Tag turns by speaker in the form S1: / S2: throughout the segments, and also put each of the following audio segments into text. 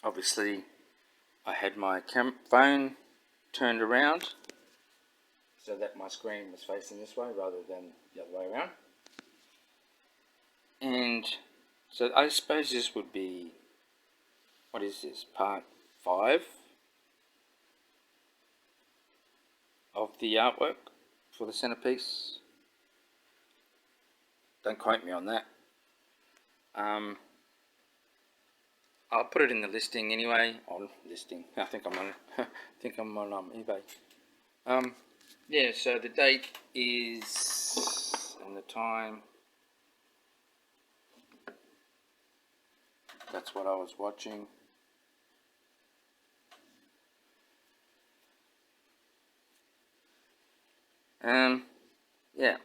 S1: Obviously, I had my phone turned around so that my screen was facing this way rather than the other way around. And so I suppose this would be, what is this, part 5 of the artwork for the centerpiece. Don't quote me on that. I'll put it in the listing anyway. I think I'm on eBay. Yeah. So the date is and the time. That's what I was watching. Yeah.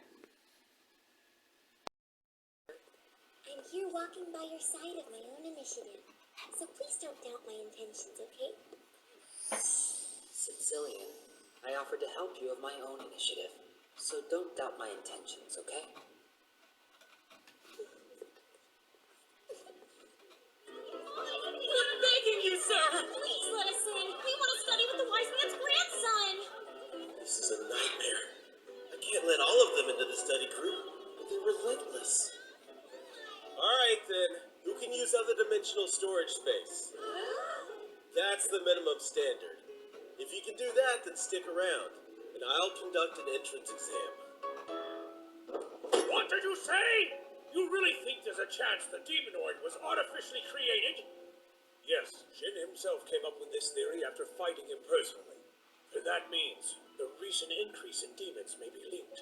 S2: I'm here walking by your side of my own initiative, so please don't doubt my intentions, okay?
S3: Sicilian, I offered to help you of my own initiative, so don't doubt my intentions, okay?
S2: We're begging you, sir! Please let us in! We want to study with the wise man's grandson!
S4: This is a nightmare. I can't let all of them into the study group, but they're relentless. Alright then, who can use other dimensional storage space? That's the minimum standard. If you can do that, then stick around, and I'll conduct an entrance exam.
S5: What did you say? You really think there's a chance the demonoid was artificially created? Yes, Shin himself came up with this theory after fighting him personally. And that means the recent increase in demons may be linked.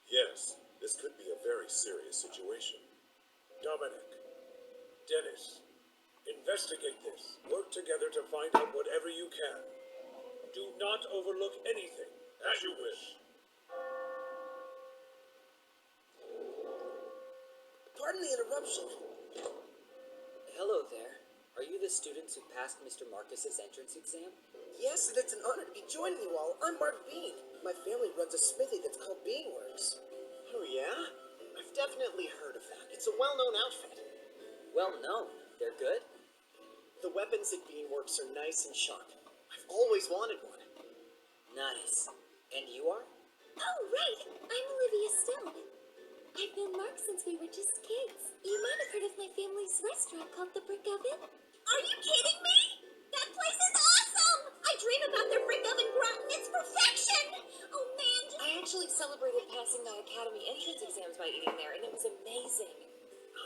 S4: Yes, this could be a very serious situation.
S5: Dominic, Dennis, investigate this. Work together to find out whatever you can. Do not overlook anything. As you wish.
S3: Pardon the interruption. Hello there. Are you the students who passed Mr. Marcus's entrance exam?
S6: Yes, and it's an honor to be joining you all. I'm Mark Bean. My family runs a smithy that's called Beanworks.
S4: Oh yeah? I've definitely heard of that. It's a well-known outfit.
S3: Well known. They're good?
S6: The weapons at Beanworks are nice and sharp. I've always wanted one.
S3: Nice. And you are?
S2: Oh, right! I'm Olivia Stone. I've known Mark since we were just kids. You might have heard of my family's restaurant called the Brick Oven. Are you kidding me? That place is awesome! I dream about their brick oven gratin. It's perfection! Oh, man.
S7: I actually celebrated passing my academy entrance exams by eating there, and it was amazing.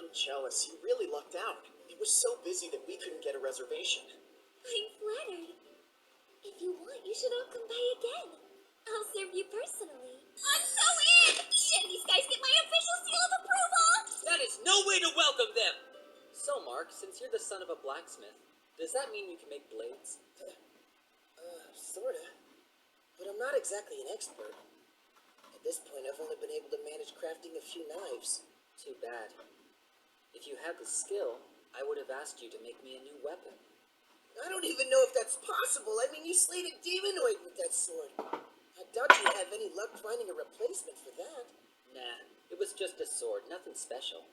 S6: I'm jealous. You really lucked out. It was so busy that we couldn't get a reservation.
S2: I'm flattered. If you want, you should all come by again. I'll serve you personally. I'm so in! Should these guys get my official seal of approval?
S3: That is no way to welcome them! So, Mark, since you're the son of a blacksmith, does that mean you can make blades?
S6: Sorta. But I'm not exactly an expert. At this point, I've only been able to manage crafting a few knives.
S3: Too bad. If you had the skill, I would have asked you to make me a new weapon.
S6: I don't even know if that's possible. I mean, you slayed a demonoid with that sword. I doubt you'd have any luck finding a replacement for that.
S3: Nah, it was just a sword, nothing special.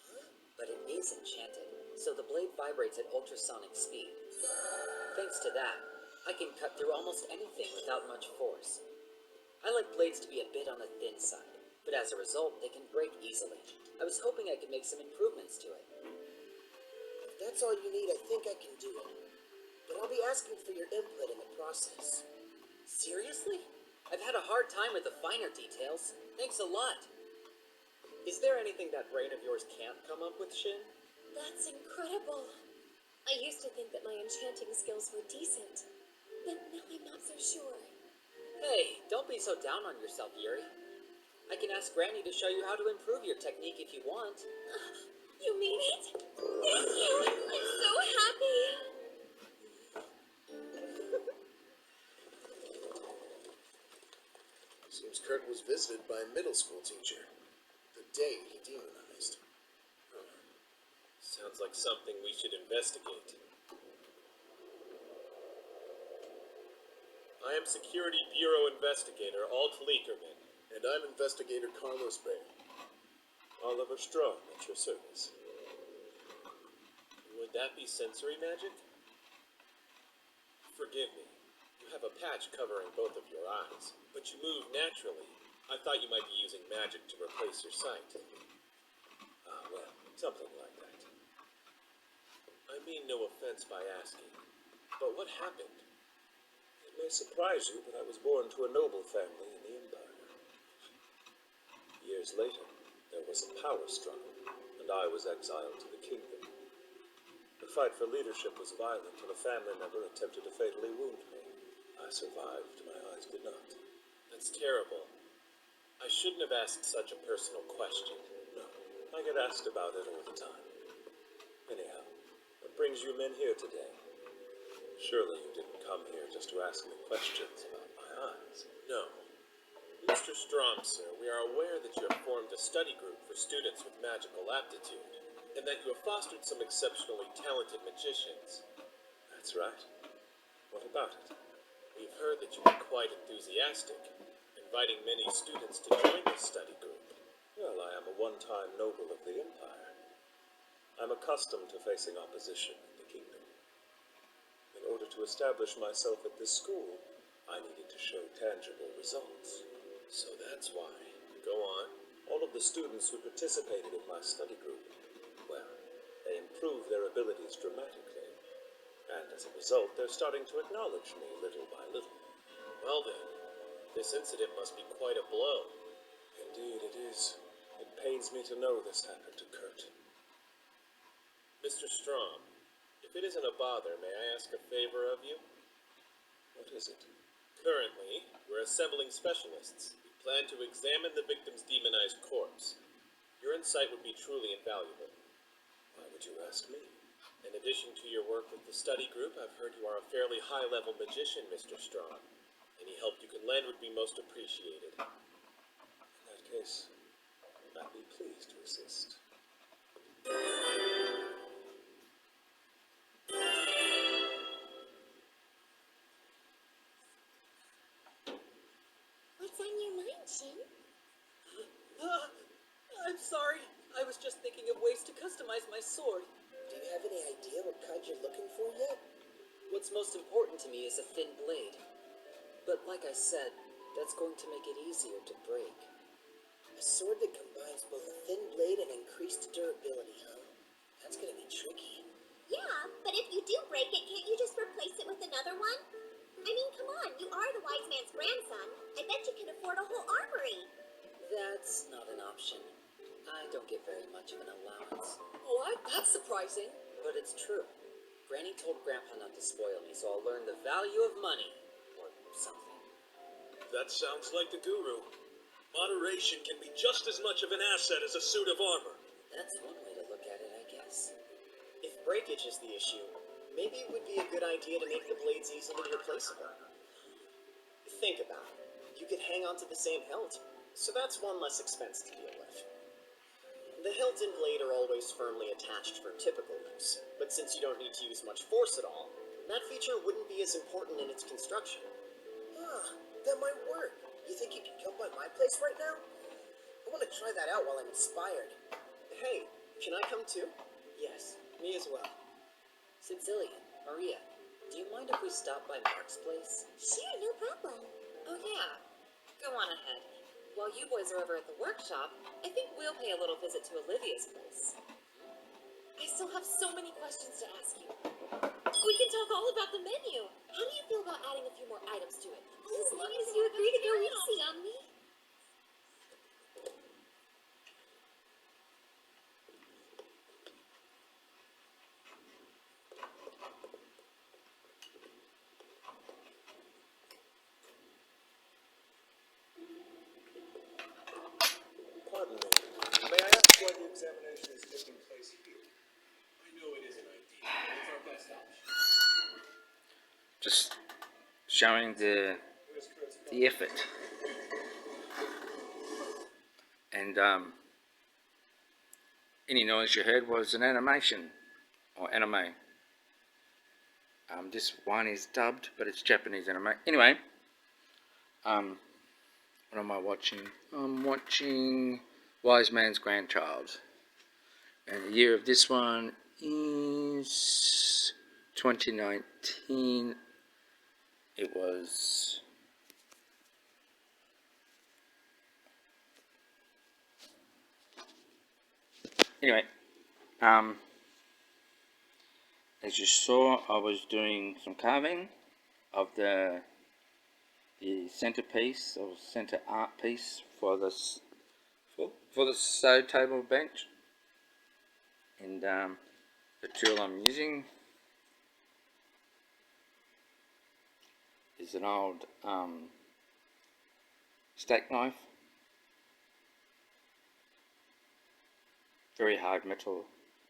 S6: Huh?
S3: But it is enchanted, so the blade vibrates at ultrasonic speed. Thanks to that, I can cut through almost anything without much force. I like blades to be a bit on the thin side, but as a result, they can break easily. I was hoping I could make some improvements to it.
S6: If that's all you need, I think I can do it. But I'll be asking for your input in the process.
S3: Seriously? I've had a hard time with the finer details. Thanks a lot. Is there anything that brain of yours can't come up with, Shin?
S2: That's incredible. I used to think that my enchanting skills were decent, but now I'm not so sure.
S3: Hey, don't be so down on yourself, Yuri. I can ask Granny to show you how to improve your technique if you want.
S2: You mean it? Thank you! I'm so happy!
S4: Seems Kurt was visited by a middle school teacher the day he demonized. Sounds like something we should investigate. I am Security Bureau Investigator Alt Leakerman, and I'm Investigator Carlos Bay. Oliver Strong at your service. Would that be sensory magic? Forgive me. You have a patch covering both of your eyes, but you move naturally. I thought you might be using magic to replace your sight. Ah, well, something like that. I mean no offense by asking, but what happened? It may surprise you, but I was born to a noble family in the Empire. Years later, there was a power struggle, and I was exiled to the kingdom. The fight for leadership was violent, and a family member attempted to fatally wound me. I survived, my eyes did not. That's terrible. I shouldn't have asked such a personal question. No, I get asked about it all the time. Anyhow, what brings you men here today? Surely you didn't come here just to ask me questions about my eyes. No. Mr. Strom, sir, we are aware that you have formed a study group for students with magical aptitude, and that you have fostered some exceptionally talented magicians. That's right. What about it? We've heard that you are quite enthusiastic, inviting many students to join this study group. Well, I am a one-time noble of the Empire. I'm accustomed to facing opposition in the kingdom. In order to establish myself at this school, I needed to show tangible results. So that's why. Go on. All of the students who participated in my study group, well, they improved their abilities dramatically. And as a result, they're starting to acknowledge me little by little. Well then, this incident must be quite a blow. Indeed it is. It pains me to know this happened to Kurt. Mr. Strom, if it isn't a bother, may I ask a favor of you? What is it? Currently, we're assembling specialists. We plan to examine the victim's demonized corpse. Your insight would be truly invaluable. Why would you ask me? In addition to your work with the study group, I've heard you are a fairly high-level magician, Mr. Strom. Any help you can lend would be most appreciated. In that case, I'd be pleased to assist.
S2: What's on your mind, Shin?
S3: I'm sorry. I was just thinking of ways to customize my sword.
S6: Do you have any idea what kind you're looking for yet?
S3: What's most important to me is a thin blade. But like I said, that's going to make it easier to break.
S6: A sword that combines both a thin blade and increased durability, huh? That's gonna be tricky.
S2: Yeah, but if you do break it, can't you just replace it with another one? I mean, come on, you are the wise man's grandson. I bet you can afford a whole armory.
S3: That's not an option. I don't get very much of an allowance.
S7: What? That's surprising.
S3: But it's true. Granny told Grandpa not to spoil me, so I'll learn the value of money. Or something.
S4: That sounds like the guru. Moderation can be just as much of an asset as a suit of armor.
S3: That's one way to look at it, I guess.
S8: If breakage is the issue, maybe it would be a good idea to make the blades easily replaceable. Think about it. You could hang on to the same hilt, so that's one less expense to deal with. The hilt and blade are always firmly attached for typical use, but since you don't need to use much force at all, that feature wouldn't be as important in its construction.
S6: Ah, that might work. You think you can come by my place right now? I want to try that out while I'm inspired.
S8: Hey, can I come too?
S3: Yes.
S8: Me as well.
S3: Cecilian, Maria, do you mind if we stop by Mark's place?
S2: Sure, no problem.
S7: Oh, yeah. Go on ahead. While you boys are over at the workshop, I think we'll pay a little visit to Olivia's place. I still have so many questions to ask you. We can talk all about the menu. How do you feel about adding a few more items to it?
S2: As long as you agree to go easy on me.
S4: Pardon me. May I ask why the examination is taking place here? I know it isn't ideal, but it's our best option.
S1: Just showing the effort. And any noise you heard was an animation or anime. This one is dubbed, but it's Japanese anime. Anyway, what am I watching? I'm watching Wise Man's Grandchild. And the year of this one is 2019. It was anyway. As you saw, I was doing some carving of the centerpiece or center art piece for this for the side table bench, and the tool I'm using is an old steak knife, very hard metal,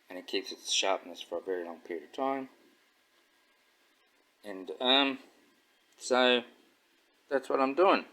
S1: and it keeps its sharpness for a very long period of time. And so that's what I'm doing.